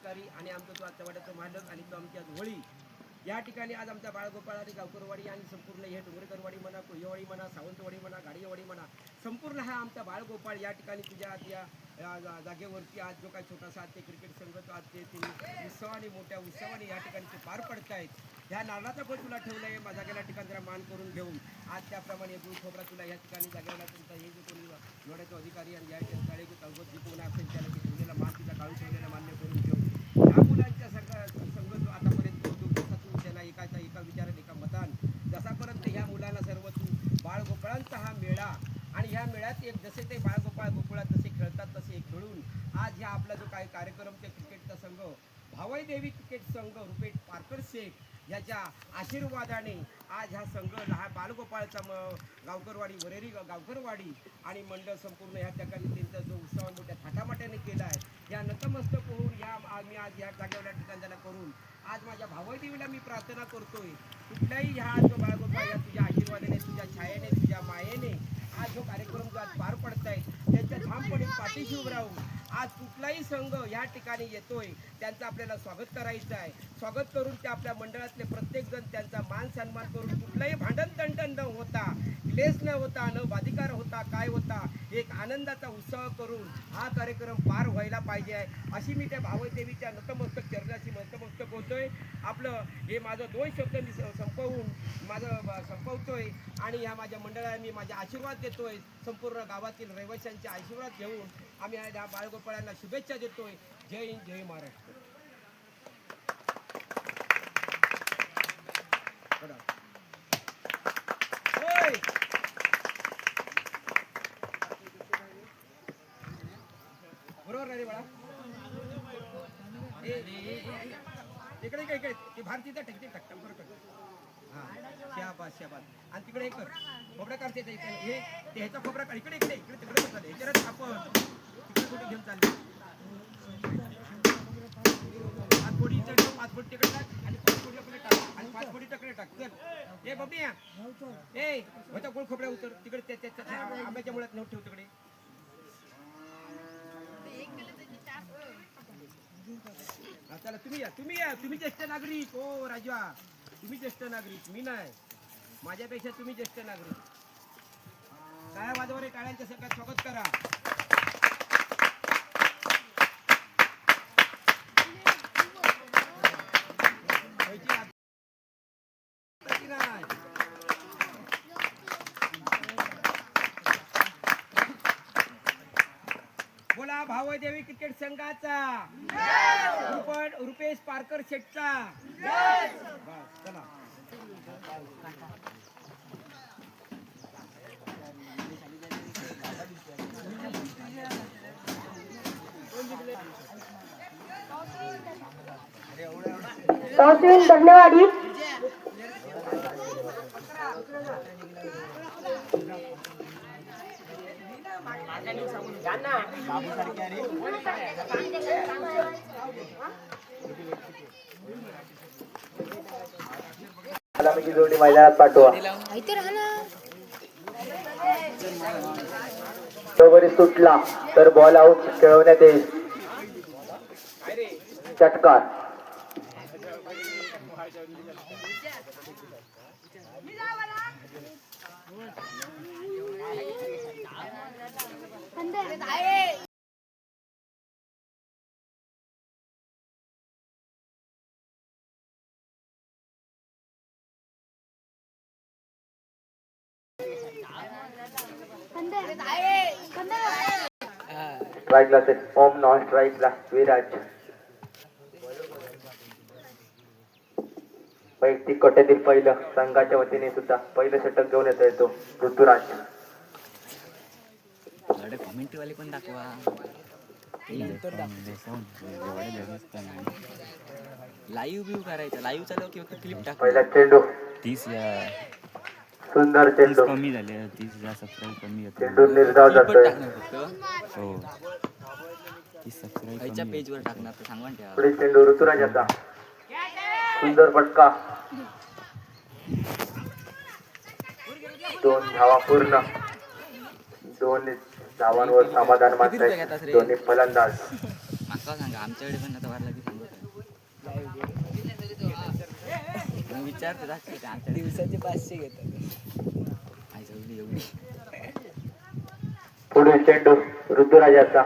अधिकारी आणि आमचा तो आजच्या वाड्याचा मालक आणि तो आमची आज होळी या ठिकाणी आज आमच्या बाळगोपाळ आणि गावकरवाडी आणि संपूर्ण हे डोंगरेकरवाडी म्हणा, कोयवाडी म्हणा, सावंतवाडी म्हणा, गाडीवाडी म्हणा, संपूर्ण हा आमचा बाळगोपाळ या ठिकाणी तुझ्या या जागेवरती आज जो काही छोटासा आज ते क्रिकेट संघ तो आज ते उत्सवाने मोठ्या उत्सवाने या ठिकाणी ते पार पडतायत. ह्या नारळाचा पण तुला ठेवलं आहे माझ्या जागेला ठिकाण जरा मान करून घेऊन आज त्याप्रमाणे गुळ खोबरा तुला या ठिकाणी जागेला तुमचा हे जे कोणी जोड्याचे अधिकारी आणि या शाळे जे तळगत जे कोण असेल त्याला ते ठेवलेला मान तुझ्या गावी ठेवलेला मान्य करून घेऊन ह्या मुलांच्या संघ जो आतापर्यंत तू त्याला एका विचारात एका मतान जसापर्यंत ह्या मुलांना सर्व तू बाळगोपाळांचा हा मेळा आणि ह्या मेळ्यात एक जसे ते बाळगोपाळ गोकुळात जसे खेळतात तसे खेळून आज ह्या आपला जो काही कार्यक्रम ते क्रिकेटचा संघ भावई देवी क्रिकेट संघ रुपेट पारकर शेख याच्या आशीर्वादाने आज हा संघ हा बाळगोपाळचा गावकरवाडी वरेरी गावकरवाडी आणि मंडळ संपूर्ण ह्या ठिकाणी त्यांचा जो उत्सव मोठ्या थाटामाट्याने केला आहे या नतमस्तक होऊन या आम्ही आज या जागेवर ठिकाणाला करून आज माझ्या भावई देवीला मी प्रार्थना करतोय कुठल्याही ह्या जो बाळगोपाळ या तुझ्या आशीर्वादाने तुझ्या छायेने तुझ्या मायेने आज जो कार्यक्रम जो आज पार पडतायत त्यांच्या ठामपणे पाठीशी उभं राहून आज कुठलाही संघ या ठिकाणी येतोय त्यांचं आपल्याला स्वागत करायचं आहे. स्वागत करून ते आपल्या मंडळातले प्रत्येकजण त्यांचा मान सन्मान करून कुठलाही भांडण तंटण न होता क्लेश न होता न बाधिकार होता काय होता एक आनंदाचा उत्सव करून हा कार्यक्रम पार व्हायला पाहिजे आहे अशी मी त्या भावई देवीच्या नतमस्तक चरणाची नतमस्तक होतोय. आपलं हे माझं 2 शब्द मी संपवतोय आणि ह्या माझ्या मंडळाला मी माझे आशीर्वाद देतोय. संपूर्ण गावातील रहिवाशांचे आशीर्वाद घेऊन आम्ही या बाळगोपाळांना शुभेच्छा देतोय. जय हिंद जय महाराष्ट्र. बरोबर नाही रे बाळा इकडे इकडे ते भारतीचा टेकते टक्का बरोबर हां शाबास आणि तिकडे एक खोबरा काढते हे ह्याचा खोबरा काढ इकडे इकडे इकडे तिकडे चालले ह्याच्यावरच आपण तिकडे कुठे घेऊन चालले 5 फोडी इकडे 5 फोडी तिकडे टाक आणि 5 फोडी आपले टाक आणि 5 फोडी तिकडे टाक चल ए बबड्या ए ह्याचा गोळ खोबऱ्या उतर तिकडे त्या आंब्याच्या मुळात नेऊन ठेव तिकडे. चला तुम्ही ज्येष्ठ नागरिक हो राजा तुम्ही ज्येष्ठ नागरिक मी नाही माझ्यापेक्षा तुम्ही ज्येष्ठ नागरिक टाळ्या वाजवा टाळ्यांच्या सगळ्यात स्वागत करा. बोला भावई देवी क्रिकेट संघाचा रुपेश पारकर शेटचा बस चला. धन्यवाद. जोडी मैदानात पाठवा. बरोबरी सुटला तर बॉल आउट खेळवण्यात येईल. षटकार. स्ट्राईकला ओम नॉन स्ट्राईकला विराज. वैयक्तिक कोट्यातील पहिलं संघाच्या वतीने सुद्धा पहिलं षटक घेऊन येतो ऋतुराज. कमेंटवाले पण दाखवा लाईव्ह व्ह्यू करायचा लाईव्ह चालव किंवा क्लिप टाक. पहिला चेंडू 30 सुंदर चेंडू कमी झाले 30 सबस्क्राईब कमी होते. चेंडू निर्धाव जातोय. हो 30 सबस्क्राईब पेजवर टाकणार तर सांगा ना. पुढे चेंडू ऋतुराजाचा सुंदर फटका. 2 धावा पूर्ण. 2 धावांवर समाधान मानताय दोन्ही फलंदाज. का सांगा आमच्याकडे पण आता वारला की सांगत मग विचारतो दाखवते आमच्या दिवसाचे 500 घेतात आई जाऊ एवढी पुढील चेंडू ऋतुराजाचा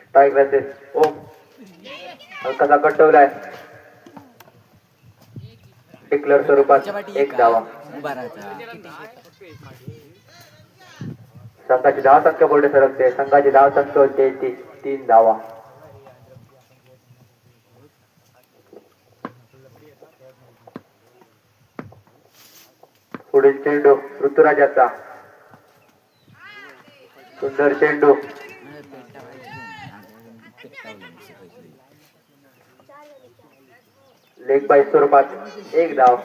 स्ट्राईक मेसेज ओम हलकासा कटवलाय डिक्लेअर स्वरूपात एक धावा उभा राहायचा संघाची धाव संख्या पुढे सरकते संघाची धाव संख्या होते 3 धावा पुढील चेंडू ऋतुराजाचा सुंदर चेंडू लेग बाय स्वरूपात एक धाव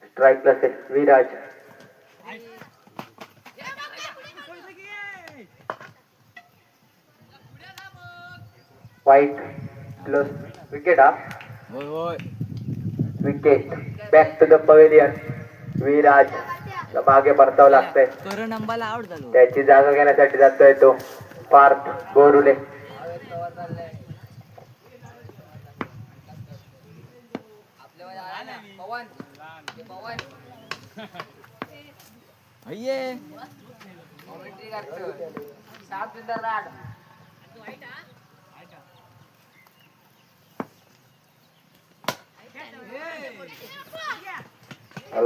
स्ट्राईक प्लस विराज वाईट प्लस विकेट हा होय होय wicket back to the pavilion Viraj मागे परतावं लागतंय करण अंबाला आउट झालो त्याची जागा घेण्यासाठी जातोय तो पार्थ बोरुले अय्ये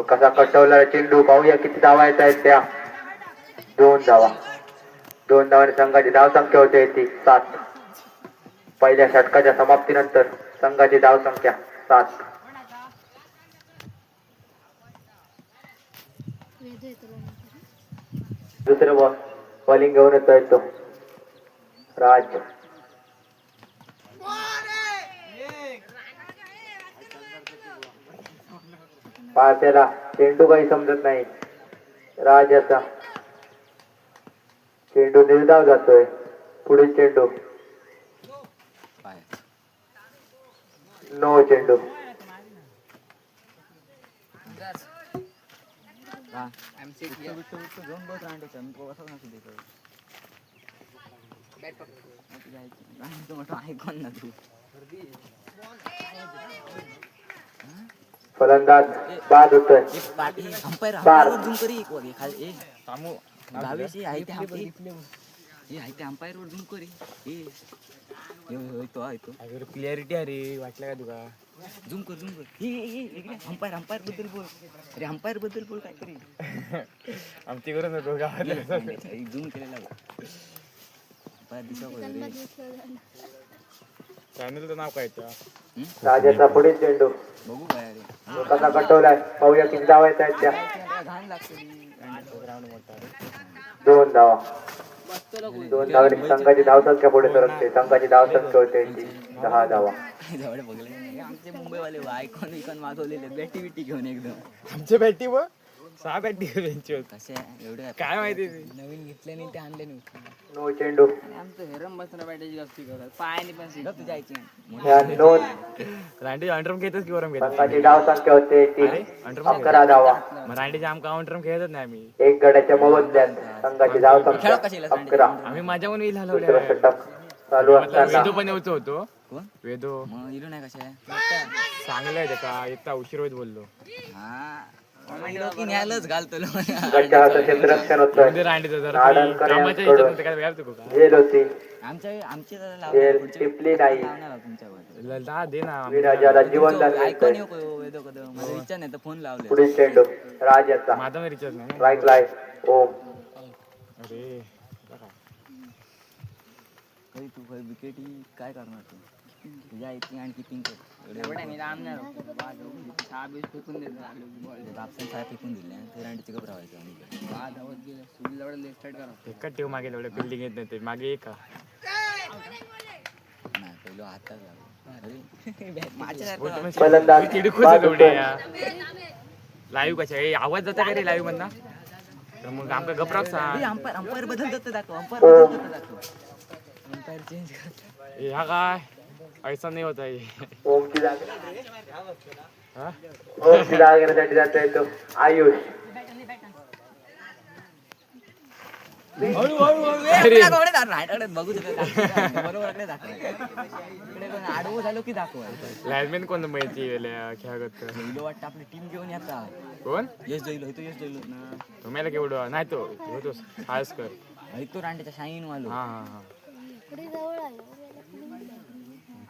कसा कटवला चेंडू पाहूया किती धावा येत आहेत त्या 2 धावा 2 धावांनी संघाची धाव संख्या होते ती 7 पहिल्या षटकाच्या समाप्तीनंतर संघाची धाव संख्या 7 दुसरं बॉलिंग घेऊन येतोय तो राज पार्थ्याला चेंडू काही समजत नाही राज याचा चेंडू निर्धाव जातोय पुढील चेंडू नो चेंडू घेऊन बस रांडेचा मी कसा नसू देतो ऐकून ना तू फलंदाज बाद होतोय अंपायर बार. वर झूम करी एक वगे खाली ए थांबो गावीशी आहे ते अंपायर वर झूम करी ए तो आहे तो अगर क्लिअरिटी अरे वाटलं का तुका झूम कर हे अंपायर बद्दल बोल अरे अंपायर बद्दल बोल काहीतरी आमची करून नको गावातल्या झूम केलेला अंपायर दिसा चॅनलचं नाव काय त्या राजाचा पुढील चेंडू बघू काय अरे कसा कटवलाय पाहूया किती धावा येत आहेत त्या घाण लागते 2 धावा 2 धावांनी संघाची धाव संख्या पुढे सरकते संघाची धाव संख्या होते 10 धावा जवळ बघले आमचे मुंबईवाले ऐकून विकून मागवलेले बॅटी बिटी घेऊन एकदम आमच्या बॅटी व 6 बॅटी त्यांची होती कसे एवढे काय माहिती नवीन घेतले नाही ते आणले नाही नो चेंडू आमचं हेरम बसणं बॅटाची जास्ती करत पायाने पण शिकत जायची या नोंद रांडी अंडरम घेतच की वरम घेत संघाची धाव संख्या होते 11 धावा मग रांडीच्या आमका अंडरम खेळतच नाही आम्ही एक गड्याच्या मोबदल्यात संघाची धाव संख्या 11 आम्ही माझ्या म्हणून येईल दुसरं षटक चालू असताना वेदो पण येऊचो होतो कोण वेदो मग इलो नाही कशा चांगलं आहे का इतका उशीर होत बोललो हा की न्यायलाच घालतो संघाच्या हातात क्षेत्ररक्षण होतं म्हणजे रांडीचं जरा कामाच्या ह्याच्यात नव्हतं काय व्याप तुका झेल होती आमचे झेल टिपली नाही तुमच्यावर ला दे ना विराजाला जीवनदान ऐकून मिळतंय वेदो कदम मला विचार नाही तर फोन लावले पुढील चेंडू राज याचा माझा मी रिचार्ज नाही ना. स्ट्राईक लाय ओम अरे बघा. तू विकेट काय करणार तू तुझ्या इथे आणखी पिंक फेकून दिले ते रांडीचे गप राहायचं एका टीम मागे तेवढे फिल्डिंग येत नाही ते मागे एक का नाही पहिलं हातात माझ्या फलंदाज चिडखोच बाद तेवढे होतोय. लाईव्ह कशा आवाज जाता का रे लाईव्ह मधना तर मग आमका गपराव सांग अंपायर बदलत दाखव अंपायर चेंज कर ह्या काय ऐसा नाही होता ये ओमची जागा हा? ओमची जागा घेण्यासाठी जातोय तो आयुष अरे. बघू बरोबर आडवं झालो की दाखवायचं लाईनमॅन कोण माहिती खेळागत जैलो वाटतं आपली टीम घेऊन येतात कोण यश जैलो तो यश जैलो ना तुम्हाला केवढं नाही तो होतोस खास कर ऐकतो रांडेचा शाईन वालो हा हा हा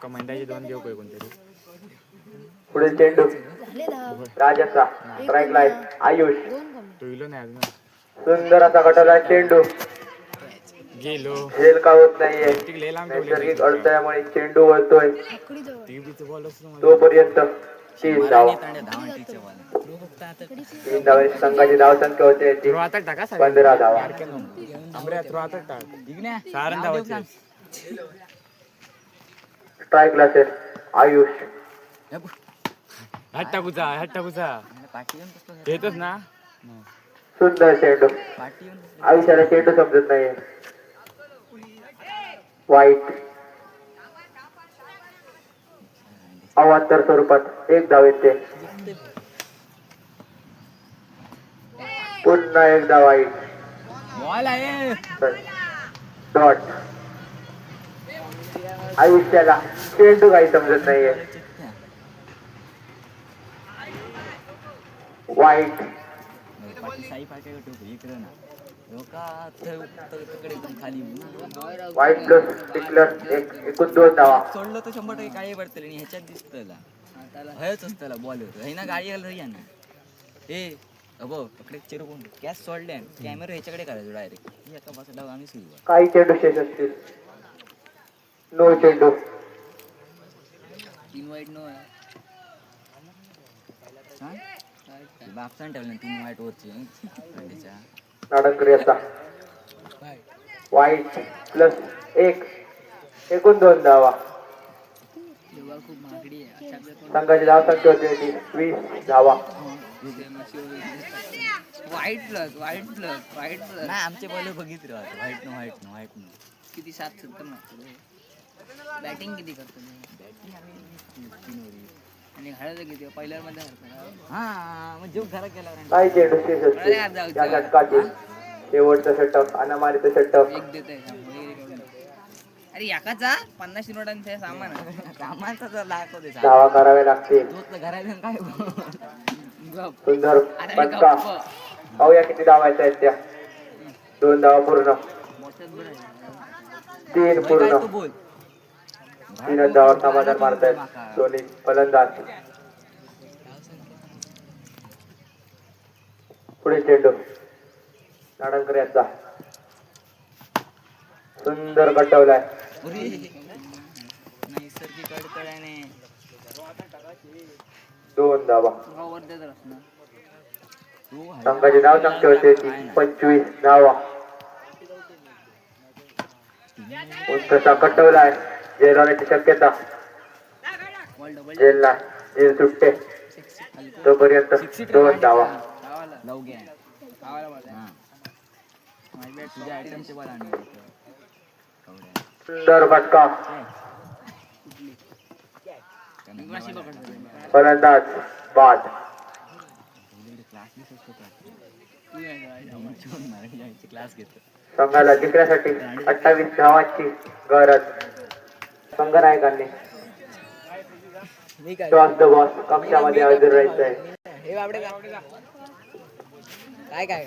कमांडाचे 2 घेऊ काय कोणतरी पुढे चेंडू राजाचा स्ट्राईक लाईन आयुष तो इलो नाही अजून सुंदर असा गटाला चेंडू गेलो झेल का होत नाहीये तिकडे लय लांब ठेवले नैसर्गिक अडथळ्यामुळे चेंडू वळतोय टीव्हीचं बॉल असतो तोपर्यंत 3 धावा धावणीचे वाला 3 धावांची संघाची धावसंख्या होते ती थ्रो आता टाका 15 धावा आंबऱ्या थ्रो आता टाक सारण धावायचे स्ट्राईक लासेल आयुष हट टाकूचा पाठी येऊन कसं येतोच ना सुंदर चेंडू पाठी येऊन आयुष्याला चेंडू समजत नाहीये वाईट अवांतर स्वरूपात 1 धाव येते पुन्हा 1 धाव वाईट बॉल आहे डॉट आयुष्याला चेंडू काही समजत नाहीये वाईट साई पाठी इकडं ना लोका तिकडे खाली वाईट प्लस टिकलर एकूण 2 धावा सोडलं तर 100% काळी पडतले आणि ह्याच्यात दिसतला हयच असतला बॉल होतो हे ना गाडी आलं या ना ए अबो पकडे चिरू कोण कॅश सोडले कॅमेरा ह्याच्याकडे करायचो डायरेक्ट एका पास डाव आम्ही सुरू काही चेंडू शेष असतील नो चेंडू 3 वाईट नो आहे बापसान ठेवलं 3 वाईट वरची नाडकरी असा वाईट प्लस 1 एकूण 2 धावा खूप महागडी आहे संघाची धावसंख्या होती 20 धावा वाईट प्लस नाही आमचे बॉल बघितले व्हाईट नो किती 7-70 बॅटिंग किती करतो आणि हळद किती पहिल्या मध्ये हा मग जीव घरा केला काही चेंडू शेष असतील या षटकातील शेवटचा षटक अनामारीचा षटक एक देत अरे याकाचा 50 नोटांचे सामान सामानचा जर लागतो ते धावा करावे लागतील घरात काय सुंदर पटका पाहूया किती धावायच्या आहेत त्या 2 धावा पूर्ण 3 पूर्ण बोल 3 धावावर समाधान मारतायत दोन्ही फलंदाज पुढे चेंडू नाडणकर यांचा सुंदर गटवलाय नैसर्गिक अडथळ्याने 2 धावा संघाची धाव संख्या होते 25 धावा उत्तसा कटवलाय जेल होण्याची शक्यता जेल सुटते तोपर्यंत 2 धावा सुंदर फटका फलंदाज बाद संघाला जिंकण्यासाठी 28 धावांची गरज संघनायकांनी टॉस द बॉस कक्षामध्ये हजर राहायचं आहे काय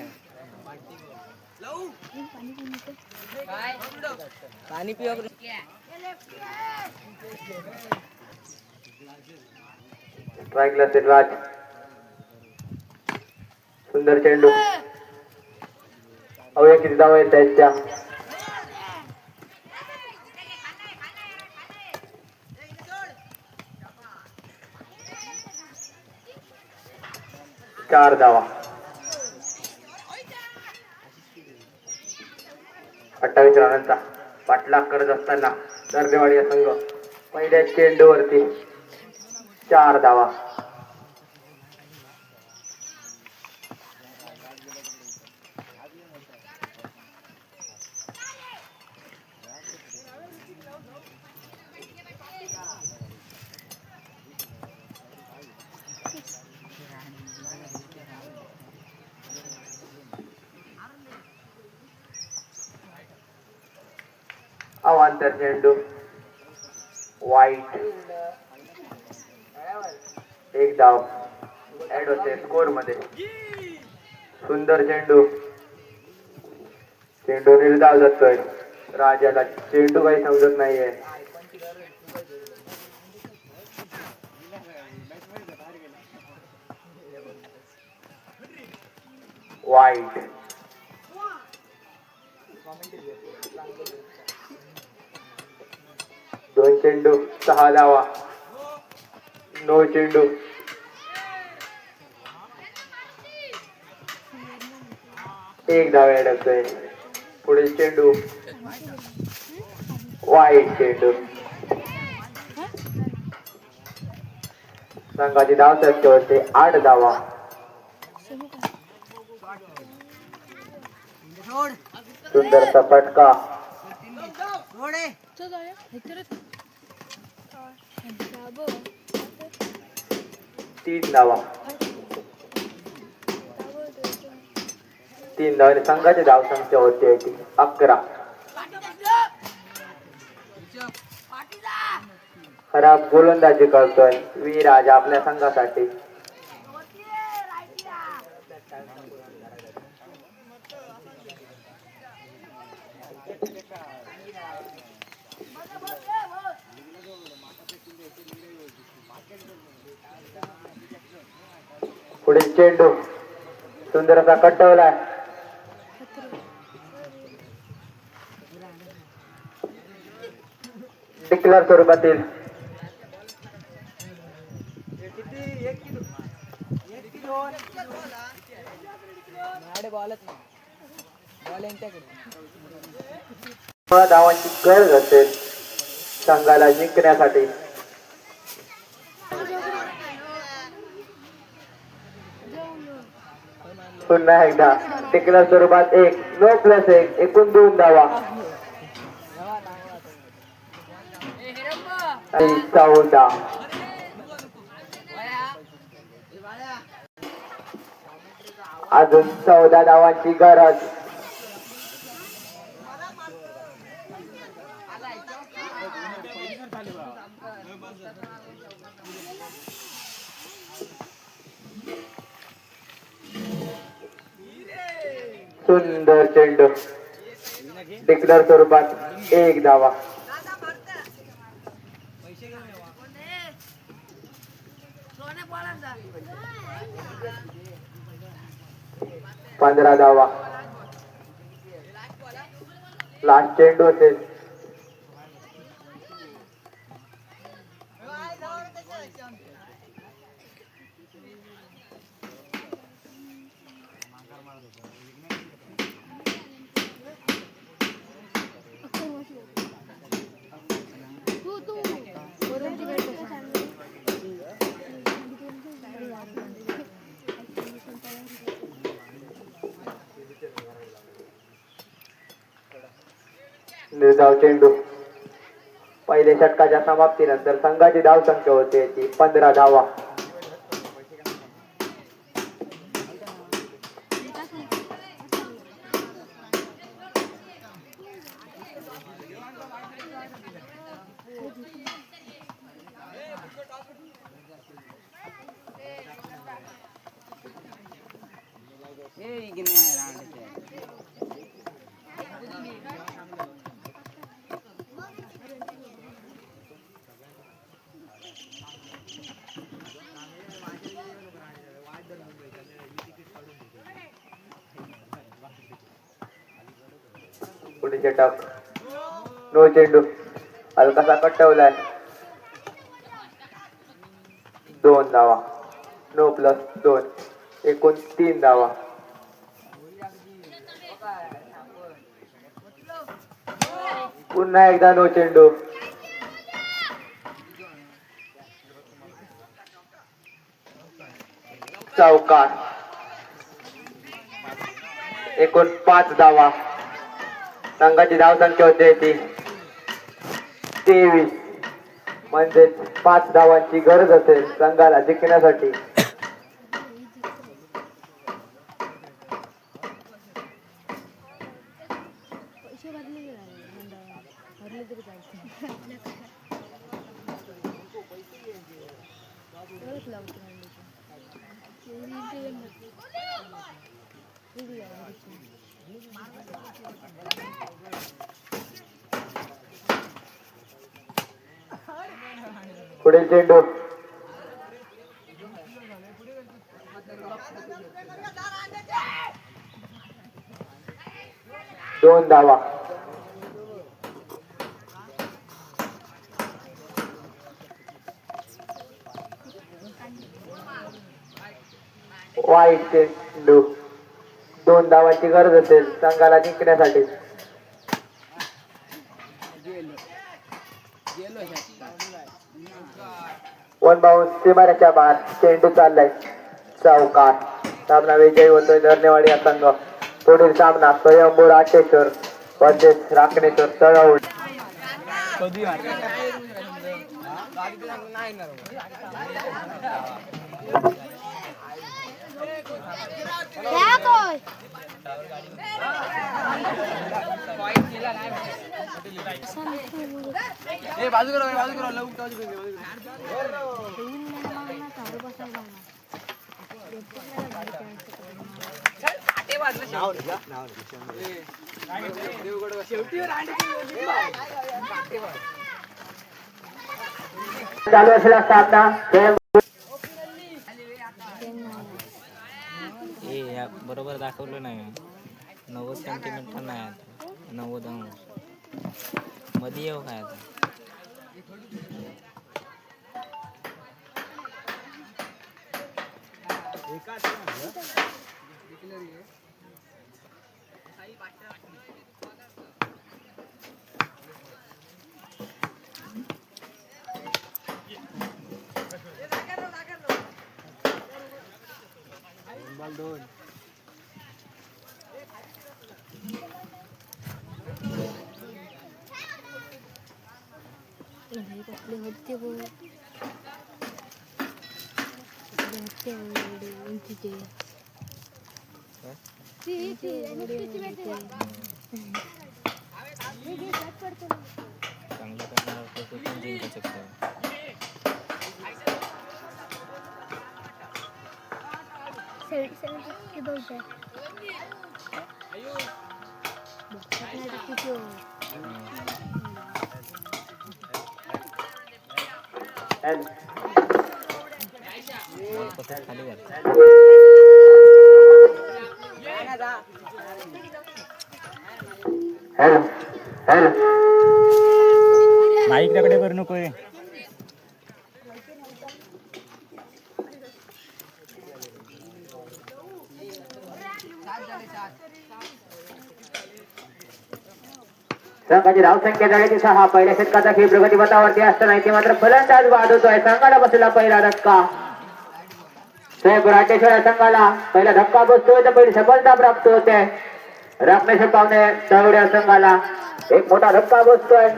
पाणी पिवा स्ट्राईकला राज सुंदर चेंडू अवया किती धावा येत आहेत त्या 4 धावा 28 रनांचा पाठलाग करत असताना दर्देवाडी या संघ पहिल्या चेंडूवरती 4 धावा अवांतर चेंडू वाईट. एक धाव ऍड होते स्कोर मध्ये. सुंदर चेंडू. चेंडू निर्धाव जातोय. राजाला चेंडू काही समजत नाहीये. वाईट. दोन चेंडू 6 धावा. नो चेंडू. एक धाव अडकतोय. पुढील चेंडू वाईट चेंडू. संघाची धाव संख्या होते 8 धावा. सुंदरचा फटका. 3 धावा. 3 धावांनी संघाची धाव संख्या होती 11. खराब गोलंदाजी करतोय विराज आपल्या संघासाठी. पुढील चेंडू सुंदर असा कटवलाय. डिक्लेअर स्वरूपातील. धावांची गरज असेल संघाला जिंकण्यासाठी. पुन्हा एकदा डिक्लेअर स्वरूपात 1 नो प्लस 1 एकूण 2 धावा. 14. अजून 14 धावांची गरज. सुंदर चेंडू. डिक्लेअर स्वरूपात 1 धावा. 15 धावा. लास्ट चेंडू असेल. निर्धाव चेंडू. पहिल्या षटकाच्या समाप्तीनंतर संघाची धाव संख्या होते 15 धावा. पुढे षटक. नो चेंडू. हलकासा कटवलाय. 2 धावा. नो प्लस 2 एकूण 3 धावा. पुन्हा एकदा नो चेंडू. चौकार. एकूण 5 धावा. संघाची धाव संख्या होते 23. म्हणजे 5 धावांची गरज असेल संघाला जिंकण्यासाठी. पुढील चेंडू दोन धावा. वाईट चेंडू. दोन धावांची गरज असेल संघाला जिंकण्यासाठी. वन बाउंस सीमारेच्या बाहेर चेंडू चाललाय चौकार. सामना विजयी होतोय धरणेवाडी हा संघ. पुढील सामना स्वयंभू राटेश्वर वर्सेस राखणेश्वर तळावड. चालू असलेला सामना बरोबर दाखवलं नाही 90 सेंटीमीटर नाही आता 90 अंश मध्ये येऊ काय आता चांगलं करणार तो पण जिंकू शकतो. खाली माईक त्याकडे करू नको. संघाची धावसंख्या झाली 6. पहिल्या षटकाचा खेळ प्रगती पथावरती असताना इथे मात्र फलंदाज बाद होतोय. संघाला बसला पहिला धक्का. राटेश्वर संघाला पहिला धक्का बसतोय तर पहिली सफलता प्राप्त होते. राखणेश्वर पावणे दवड्या संघाला एक मोठा धक्का बसतोय.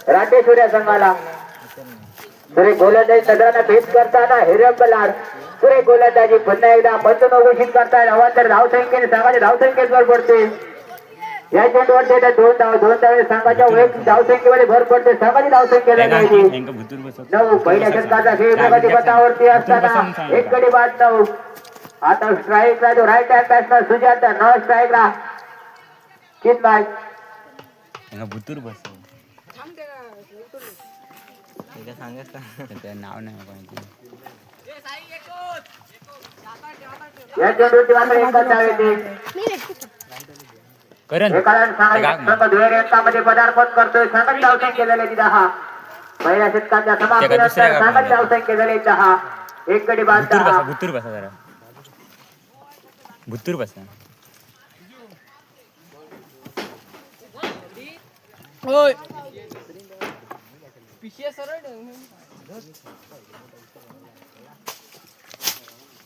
राटेश्वर या संघाला सुरेख गोलंदाजी सदरांना भेट करताना हिरंबलार सुरेख गोलंदाजी पुन्हा एकदा पंचनो घोषित करताना अवांतर धावसंख्येने संघाच्या धावसंख्येत भर पडते. या चेंडूवरती 2 धाव संघाच्या वैयक्तिक धावसंख्येमध्ये भर पडते. संघाची धावसंख्या झाली 9. पहिल्या षटकाचा खेळ प्रगती पथावरती असताना एक गडी बाद 9. आता स्ट्राईकला जो राईट हँड बॅट्समन सुजाता न स्ट्राईकला चिन्मय भुतूर बसव नाव नाही माहिती. या चेंडूची मात्र एकच धाव येते. संघ दुहेरी अंकामध्ये पदार्पण करतोय. संघाची धावसंख्या झाली 10. पहिल्या षटकाच्या समाप्तीनंतर संघाची धावसंख्या झाली 10. एक गडी बाद 10. भुतूर बसा जरा भुतूर बसा.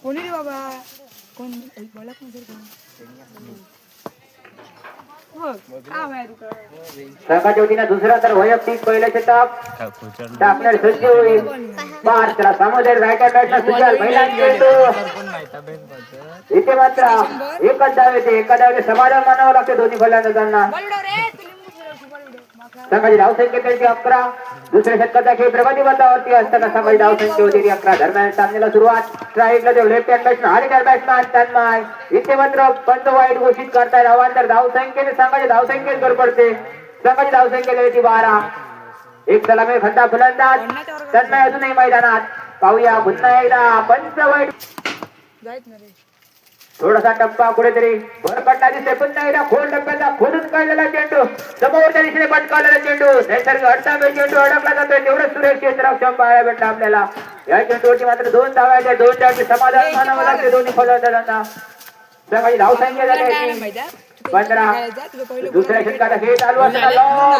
कोणी रे बाबा कोण बोला कोण संघाच्या वतीनं दुसरा तर वैयक्तिक पहिलं षटक टाकण्यास सज्ज होईल. त्याला सामोरे राईट हँड बॅट्समन सुजाल पहिला चेंडू. इथे मात्र एकच धाव येते. एका धावेने समाधान मानावं लागते दोन्ही फलंदाजांना. संघाची धावसंख्या त्यांची 11. दुसऱ्या षटकाचा खेळ प्रगती पथावरती असताना संघाची धावसंख्या होती 11. दरम्यान सामन्याला सुरुवात. स्ट्राईकला देव लेफ्ट हँड बॅट्समॅन आणि बॅट्समॅन तन्मय इथे मात्र पंच वाईट घोषित करतायत. अवांतर धावसंख्येने संघाची धावसंख्येत भर पडते. संघाची धावसंख्या होती 12. एक सलामी खंडा फलंदाज तन्मय अजूनही मैदानात. पाहूया पुन्हा एकदा पंच वाईट. जायत ना रे. थोडासा टप्पा कुठेतरी भरकटला दिसते. पुन्हा एकदा खोल टप्प्याचा खोदून काढलेला चेंडू समोरच्या दिशेने पटकावलेला चेंडू नैसर्गिक अडथळा चेंडू अडकला जातोय. तेवढं सुरेख क्षेत्ररक्षण पाहायला भेटलं आपल्याला. या चेंडूवरती मात्र 2 धावायचे. 2 धावांचे समाधान मानावं लागते दोन्ही फलंदाजांना. सकाळी धावसंख्या झाली 15. दुसऱ्या षटकाचा खेळ चालू असताना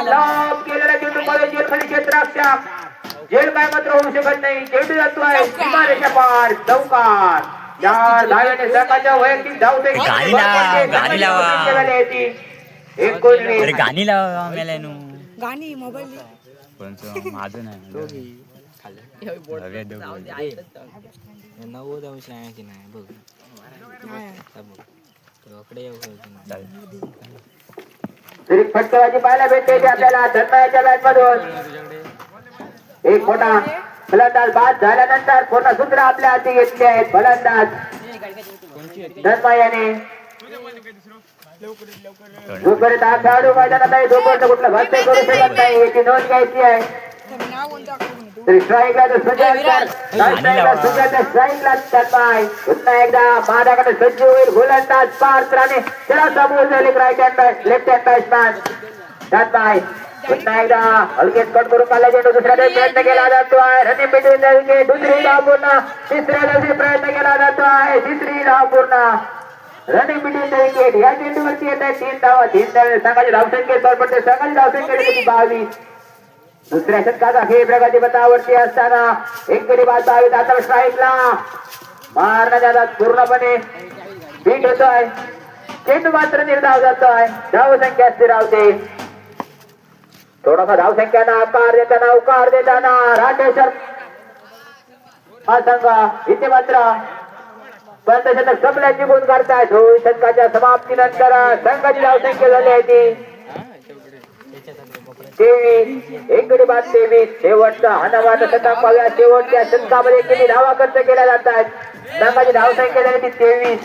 लॉब केलेला चेंडू मध्ये जेलखाली क्षेत्ररक्षक. जेल काय मात्र होऊ शकत नाही. चेंडू जातोय सीमारेषा पार. चौकार. 4 धावेने संघाच्या वैयक्तिक धावसंख्या गाणी लावा. 19. अरे गाणी लावा मेल्यानु गाणी मोबाईल पण माझं नाही 90 अंश आहे की नाही बघ. तरी फटकेबाजी पाहायला भेटते ते आपल्याला धन्मयाच्या बॅट मधून. एक मोठा फलंदाज बाद झाल्यानंतर पूर्ण सूत्र आपल्या हाती घेतले आहेत. फलंदाज धन्मयाने जोपर्यंत हा खेळाडू मैदानात नाही तोपर्यंत कुठलं भाष्य करू शकत नाही याची नोंद घ्यायची आहे. नाव कोणतं तरी स्ट्राईकला स्ट्राईकला तन्मय पुन्हा एकदा माझ्याकडे सज्ज होईल. गोलंदाज पार्थ राणे त्याला समोर झाले. Right hand left hand batsman Tanmay पुन्हा एकदा हलकेच कट करून काढला चेंडू. दुसऱ्या प्रयत्न केला जातोय. Running between the wicket. दुसरी धाव पूर्ण. तिसऱ्या दिवशी प्रयत्न केला जातोय. तिसरी धाव पूर्ण. Running between the wicket. या चेंडूवरती येत आहे 3 धावा. 3 धावे संघाची धावसंख्येत भर पडते. संघाची धावसंख्या 22. दुसऱ्या षटकाचा खेळ प्रगती पथावरती असताना एक गडी बाद 22. आता स्ट्राईकला मारण्याच्या हातात पूर्णपणे बीट होतोय. चेंडू मात्र निर्धाव जातोय. धावसंख्या स्थिरावते. थोडासा धावसंख्याना उकार देताना राजेश्वर हा संघ इथे मात्र 15 षटक संपल्याची गुण करतायत. 2 षटकाच्या समाप्तीनंतर संघाची धावसंख्या झाली आहे ती 23. एक गडी बाद 23. शेवटचा हनामाचं शतक पाहूया. शेवटच्या षटकामध्ये किती धावा खर्च केल्या जात आहेत. संघाची धावसंख्या झाली ती 23.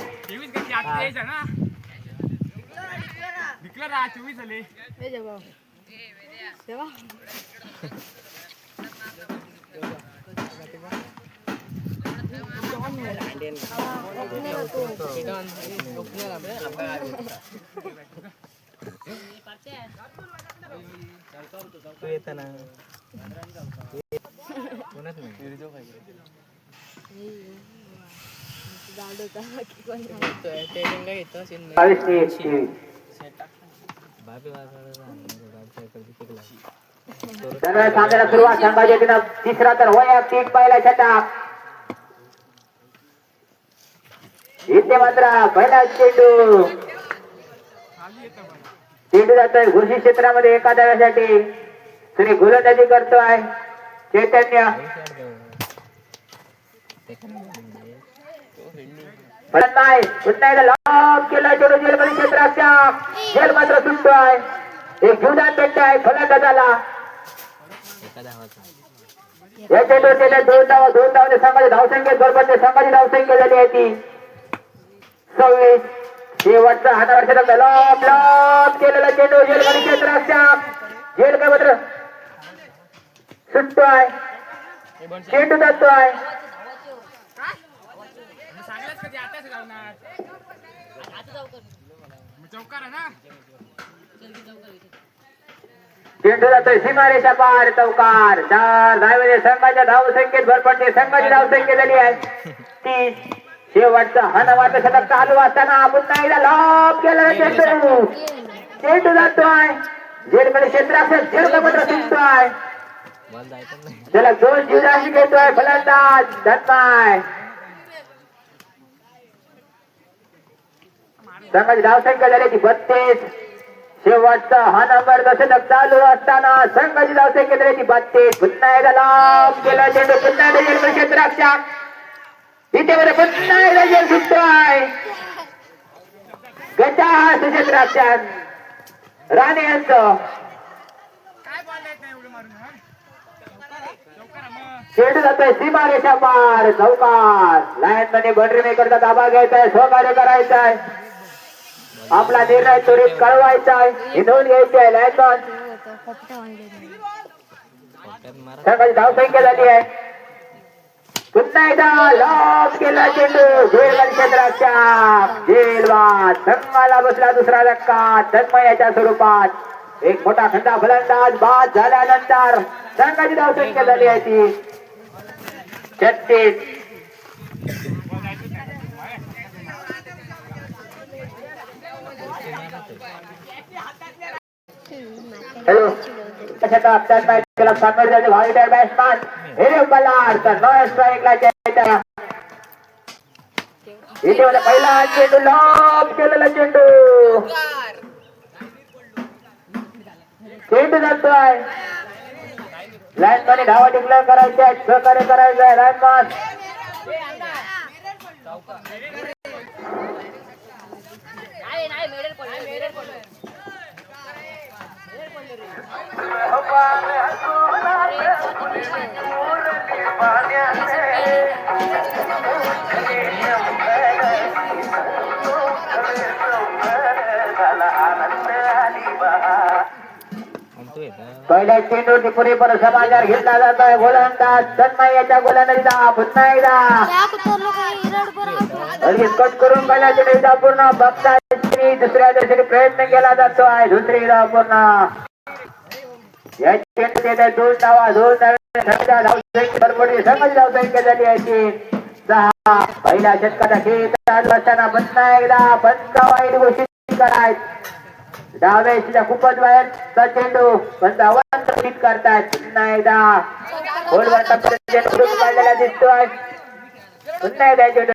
सामन्याला सुरुवात संघाच्या दिना तिसरा तर वैयक्तिक पहिला षटक. इथे मात्र पहिला चेंडू जातोय घोषित क्षेत्रामध्ये एका धाव्यासाठी. तरी गोलंदाजी करतोय चैतन्य. पुन्हा एकदा लॉक केला चेंडू जेलमध्ये क्षेत्राच्या. जेल मात्र सुटतोय. एक जीवदान भेटतोय फलंदाजाला. या चेंडूवर 2 धावाने संघाची धावसंख्येत भर पडते. संघाची धावसंख्या झाली आहे ती 26. शेवटचा हातावर षटक. लॉक केलेला चेंडू जेलमध्ये क्षेत्राच्या. जेल काय मात्र सुटतोय. चेंडू जातोय. चेंडू जातोय सीमारेषा पार. चौकार. 4 धावेने संघाच्या धावसंख्येत भर पडते. संघाची धावसंख्या झाली आहे 30. शेवटचा हनवाचं षटक चालू असताना पुन्हा एकदा लॉब केला चेंडू. चेंडू जातोय जेलकडे क्षेत्रात. जेल मात्र सुटतोय. त्याला 2 जीवदाशी घेतोय फलंदाज धन्मय. संघाची धावसंख्या झाली ती 32. शेवटचा हा नंबर षटक चालू असताना संघाची धावसंख्या झाली ती 32. पुन्हा एकदा लॉब केला चेंडू. पुन्हा एकदा जेलकडे क्षेत्रात. इथे मध्ये पुन्हा एकदा जेल सुटतोय. गटास क्षेत्रात राणे यांचं चेंडू जातोय सीमारेषा पार चौकार लाईन मध्ये बॉन्ड्री मेकरचा ताबा घ्यायचा आहे सहकार्य करायचं आहे आपला निर्णय त्वरित कळवायचा आहे ही नोंद घ्यायची आहे लाईन संघाची धावसंख्या झाली आहे पुन्हा एकदा लॉक केला चेंडू झेलगड क्षेत्राच्या झेलवाद संघाला बसला दुसरा धक्का तन्मयाच्या स्वरूपात एक मोठा खंडा फलंदाज बाद झाल्यानंतर संघाची धावसंख्या झाली आहे ती 36 हॅलो बॅट्समॅन हे बलार नो स्ट्राईकला इथे पहिला चेंडू लॉक केलेला चेंडू चेंडू जातोय लाईनमॅन धावा डिक्लेअर करायचे आहेत सहकार्य करायचं आहे लाईनमॅन पहिल्या चेंडूची पुरेपूर समाचार घेतला जात आहे गोलंदाज तन्मय याच्या गोलंदाजीचा पुन्हा एकदा कट करून पहिल्या चेंडूचा पूर्ण बघता दुसऱ्या दिवशी प्रयत्न केला जातो आहे दुसरी धाव पूर्ण या चेंडू दोन धावा समज धावसंख्या झाली आहे 6 पहिल्या षटकाचा खेळ चालू असताना पुन्हा एकदा पंच वाईट घोषित करायचं डाव्या खूपच बाहेरचा चेंडू पण अवंत हिट करतायत पुन्हा एकदा गोलवर चेंडू काढलेला दिसतोय पुन्हा एकदा चेंडू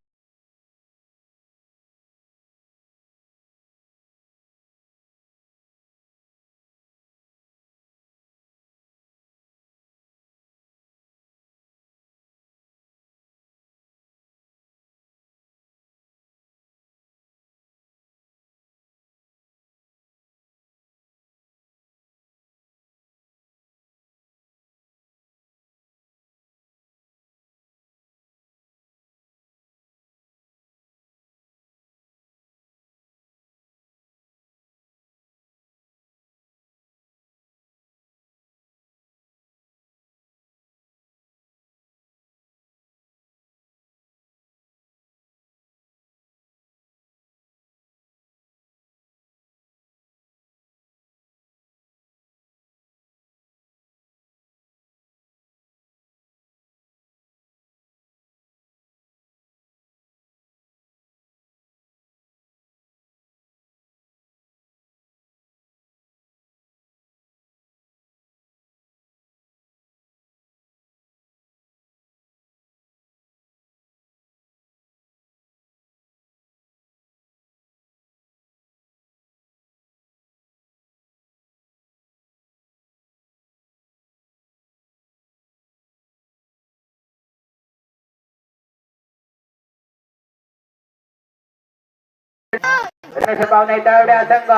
पाहुणे तळवड्या संघ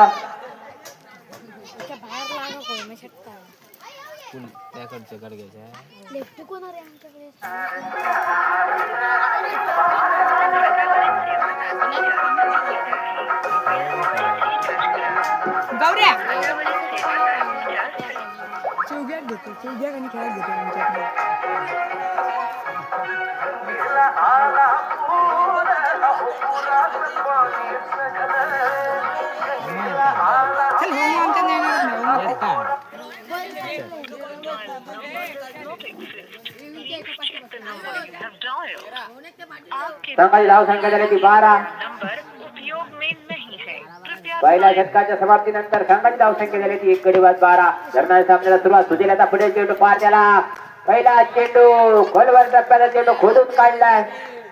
त्याकडचं गडग्याच्या गौऱ्या चिवग्यात घेतो चिवग्यात आणि खेळात घेतो आमच्याकडे चल हो आमच्या नेणार संघाची धाव संख्या झाली ती 12 पहिल्या षटकाच्या समाप्तीनंतर संघाची धाव संख्या झाली ती 1 गडी बाद 12 धरणाऱ्या सामन्याला सुरुवात सुजिलाचा पुढे चेंडू पार त्याला पहिला चेंडू खोलवर टप्प्याचा चेंडू खोदून काढलाय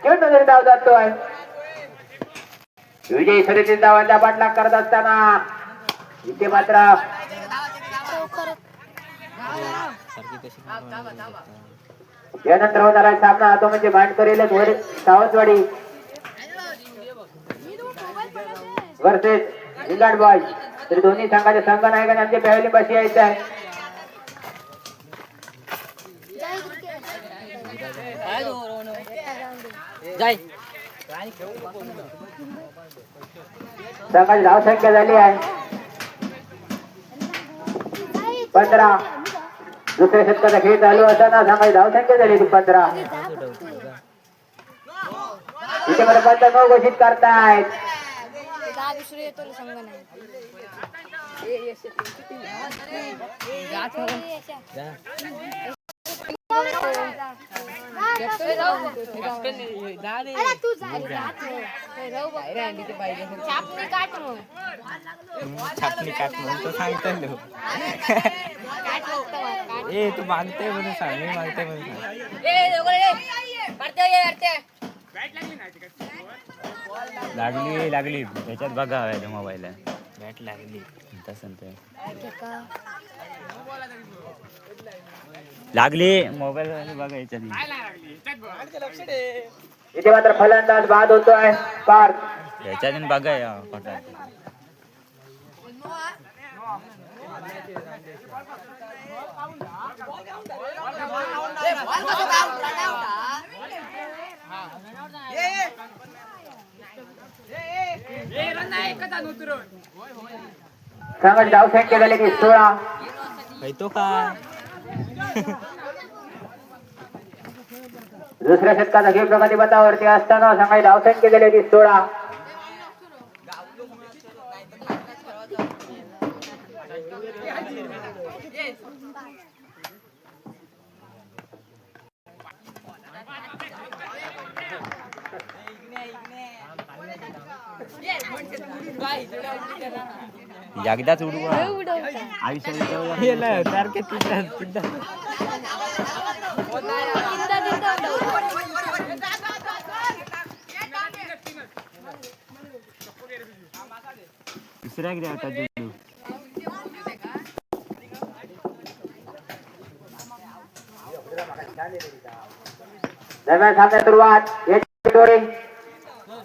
चेंडू जरी धाव जातोय विजयी सरीतील धावांचा पाठलाग करत असताना इथे मात्र यानंतर होणारा सामना तो म्हणजे भांडकरी सावंतवाडी वर्सेस इंग्लंड बॉयज तर दोन्ही संघाचे संघ नायकांनी आमच्या पहिली बशी यायचं आहे जाय संघाची धावसंख्या झाली आहे 15. दुसऱ्या षटकाचा खेळ चालू असताना संघाची धावसंख्या झाली ती 15. इथे मला पंच घोषित करतायत. छापणी काट म्हणून तो सांगतो ए तू मागते म्हणून सांग मी मागते म्हणून सांग लागली लागली त्याच्यात बघा मोबाईल बॅट लागली तसं ते लागली मोबाईल बघा याच्यात इथे मात्र फलंदाज बाद होतोय पार्थ. याच्यात बघा या पटात संघाची धावसंख्या झाली ती 16. तो काय दुसऱ्या षटकाचा खेळ प्रगती पथावरती असताना संघाची धावसंख्या झाली ती 16. एकदाच उडवा आयुष्यात दुसऱ्या किती होता जुडू दरम्यान सामन्यात सुरुवात याची जोडी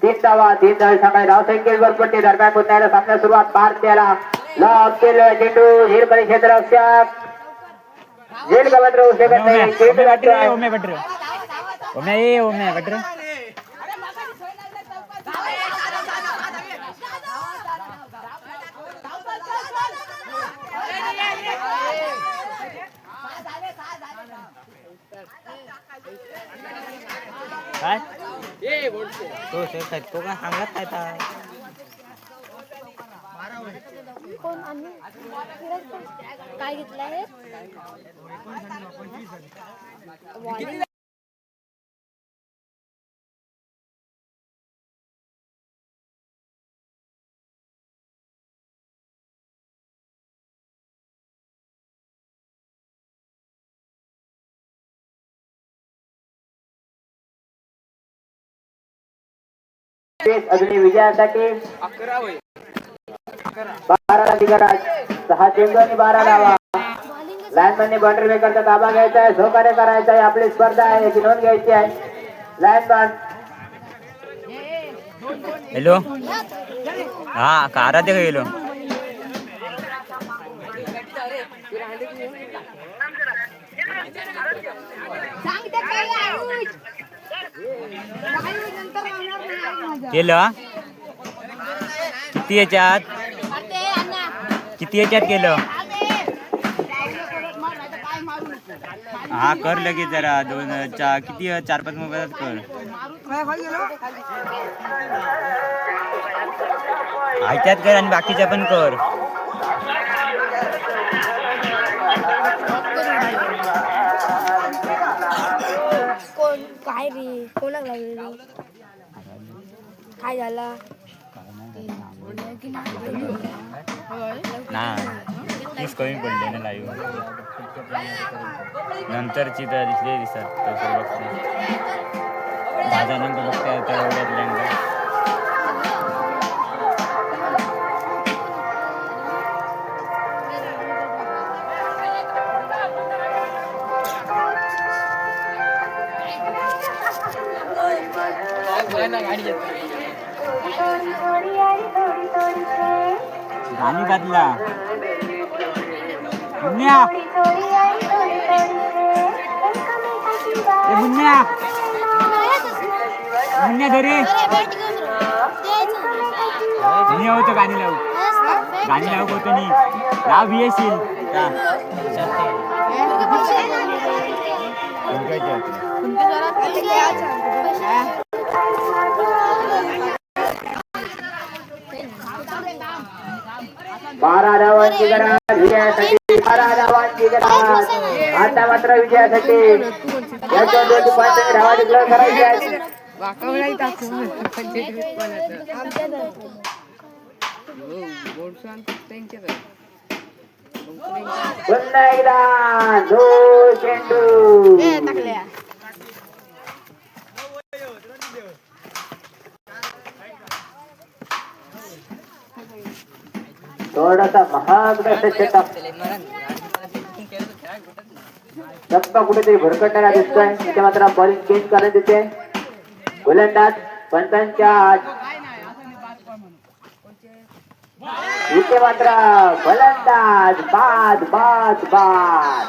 3 धावा सकाळी धावसंख्येवर पडते. दरम्यान पुन्हा सामन्यात सुरुवात पार्थ त्याला लॉक केलं चेंडू झीर क्षेत्ररक्षक झीर गवत राहू शकत नाही. चेंडू जातोय ओमे बटर ओमे बटर काय तो शेत तो काय सांगत काय था काय घेतलंय अजूनही विजयासाठी 12 दिगराज 6 चेंडू आणि 12 धावा. लाईनमॅनने बाउंड्री मेकरचा ताबा घ्यायचा आहे. सहकार्य करायचं आहे. आपली स्पर्धा आहे याची नोंद घ्यायची आहे. लाईनमॅन हॅलो हा काराते का गेलो केलं किती याच्यात केलं हा कर लगेच जरा 2 किती 4-5 मोबाईलात कर ह्याच्यात कर आणि बाकीच्या पण कर कोण काय रे कोणाक लागली काय झाला ना तीच कमी पडले ना लाईव्ह नंतरची तर दिसले दिसत तसं बघते माझा नंतर बघते आता एवढ्यात लँड गाणी बदला मुन्या मुन्या अन्य धरी मी होतो गाणी लावू होतो नी लाव येशील बारा धावांची गरज विजयासाठी 12 धावांची गरज आता मात्र विजयासाठी याच्या दोन पाच धावा डिक्लेअर करायची आहेत वाकावळाही टाकतो पुन्हा एकदा जो चेंडू थोडासा महाग षटक धक्का कुठेतरी भरकटणारा दिसतोय तिथे मात्र बॉलिंग चेंज करण्यात येते गोलंदाज पंचांच्या इथे मात्र गोलंदाज बाद बाद बाद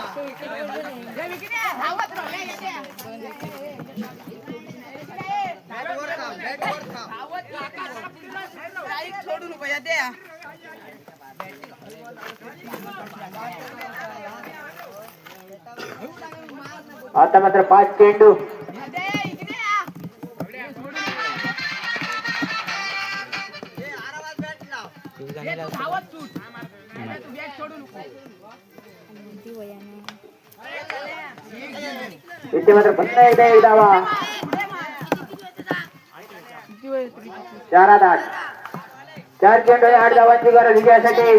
आता मात्र 5 चेंडू इथे मात्र पुन्हा एकदा एक धावा 4-8 4 चेंडू आणि 8 धावांची गरज विजयासाठी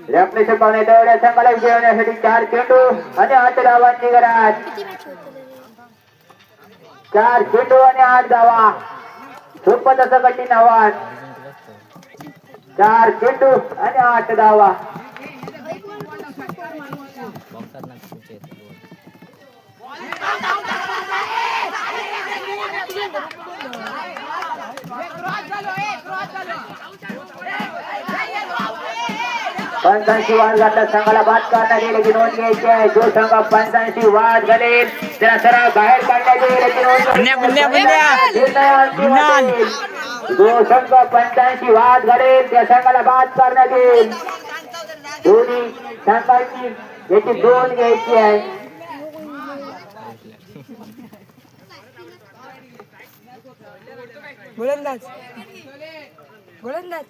रत्नेश्वर पावणे तेवढ्या संघाला विजय होण्यासाठी 4 चेंडू आणि 8 धावांची गरज 4 चेंडू आणि 8 धावा सोपं तसं कठीण आव्हान 4 चेंडू आणि 8 धावा पंचांशी वाद घातला संघाला बाद करण्यात येईल याची नोंद घ्यायची आहे जो संघ पंचांशी वाद घालेल त्याला सरळ बाहेर काढण्यात येईल याची नोंद जो संघ पंचांशी वाद घालेल त्या संघाला बाद करण्यात येईल दोन्ही संघांची याची नोंद घ्यायची आहे गोलंदाज गोलंदाज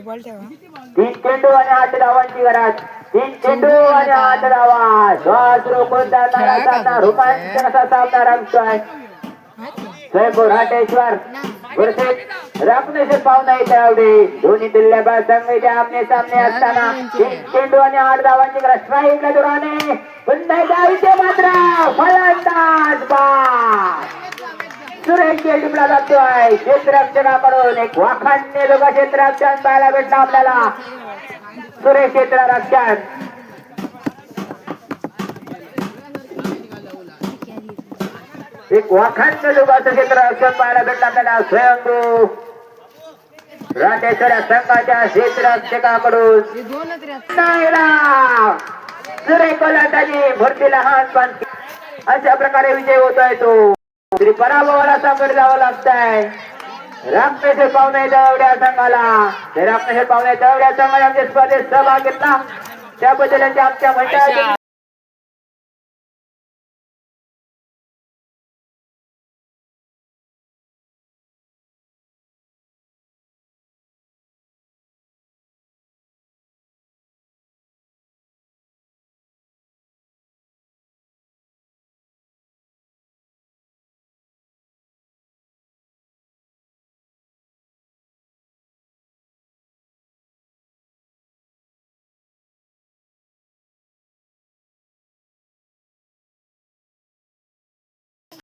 बॉल ठेवा 3 चेंडू आणि 8 धावांची गरज 3 चेंडू आणि 8 धावा श्वास रोखून जाणारा सामना रोमांचक असा सामना रंगतोय स्वयंभू राटेश्वर वर्सेस रत्नेश्वर पावना इथे आवडे दोन्ही दिल्ल्याबाद संघ आमने सामने असताना 3 चेंडू आणि 8 धावांची गरज स्ट्राईकला दुराने पुन्हा एकदा इथे मात्र फलंदाज बाद सुरेश टिपला जातोय क्षेत्ररक्षकाकडून एक वाखाणणे लोक क्षेत्ररक्षण पाहायला भेटलं आपल्याला सुरेश क्षेत्ररक्षण एक वाखाणणे लोकांचं क्षेत्ररक्षण पाहायला भेटलं आपल्याला स्वयंभू राटेश्वर संघाच्या क्षेत्ररक्षकाकडून सुरेश गोलंदाजी भरती लहान पण अशा प्रकारे विजय होतोय तो तरी पराभवाला सामोरे जावं लागतंय रत्नेश्वर पावणे तेवढ्या संघाला रत्नेश्वर पावणे तेवढ्या संघाने आमच्या स्पर्धेत सहभाग घेतला त्याबद्दल आमच्या मंडळाचे